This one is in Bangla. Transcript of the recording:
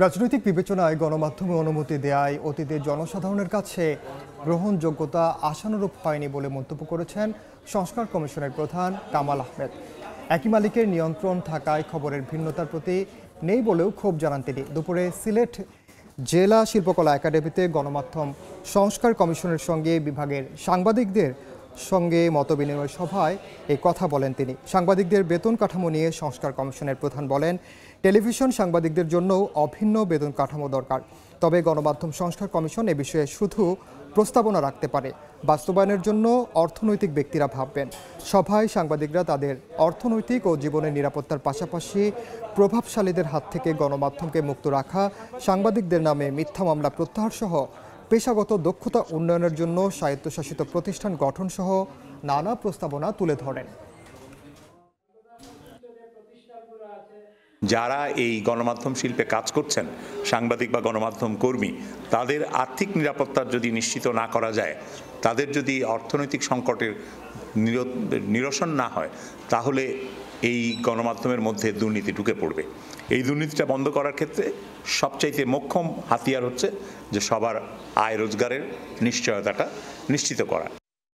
রাজনৈতিক বিবেচনায় গণমাধ্যমে অনুমতি দেয়ায় অতীতে জনসাধারণের কাছে গ্রহণযোগ্যতা আশানুরূপ হয়নি বলে মন্তব্য করেছেন সংস্কার কমিশনের প্রধান কামাল আহমেদ। একই মালিকের নিয়ন্ত্রণ থাকায় খবরের ভিন্নতার প্রতি নেই বলেও ক্ষোভ জানান তিনি। দুপুরে সিলেট জেলা শিল্পকলা একাডেমিতে গণমাধ্যম সংস্কার কমিশনের সঙ্গে বিভাগের সাংবাদিকদের সঙ্গে মতবিনিময় সভায় এই কথা বলেন তিনি। সাংবাদিকদের বেতন কাঠামো নিয়ে সংস্কার কমিশনের প্রধান বলেন, টেলিভিশন সাংবাদিকদের জন্য অভিন্ন বেতন কাঠামো দরকার। তবে গণমাধ্যম সংস্কার কমিশন এ বিষয়ে শুধু প্রস্তাবনা রাখতে পারে, বাস্তবায়নের জন্য অর্থনৈতিক ব্যক্তিরা ভাববেন। সভায় সাংবাদিকরা তাদের অর্থনৈতিক ও জীবনের নিরাপত্তার পাশাপাশি প্রভাবশালীদের হাত থেকে গণমাধ্যমকে মুক্ত রাখা, সাংবাদিকদের নামে মিথ্যা মামলা প্রত্যাহার সহ পেশাগত দক্ষতা উন্নয়নের জন্য স্বায়ত্তশাসিত প্রতিষ্ঠান গঠন সহ নানা প্রস্তাবনা তুলে ধরেন। যারা এই গণমাধ্যম শিল্পে কাজ করছেন, সাংবাদিক বা গণমাধ্যম কর্মী, তাদের আর্থিক নিরাপত্তার যদি নিশ্চিত না করা যায়, তাদের যদি অর্থনৈতিক সংকটের নিরসন না হয়, তাহলে এই গণমাধ্যমের মধ্যে দুর্নীতি ঢুকে পড়বে। এই দুর্নীতিটা বন্ধ করার ক্ষেত্রে সবচাইতে মোক্ষম হাতিয়ার হচ্ছে যে সবার আয় রোজগারের নিশ্চয়তাটা নিশ্চিত করা।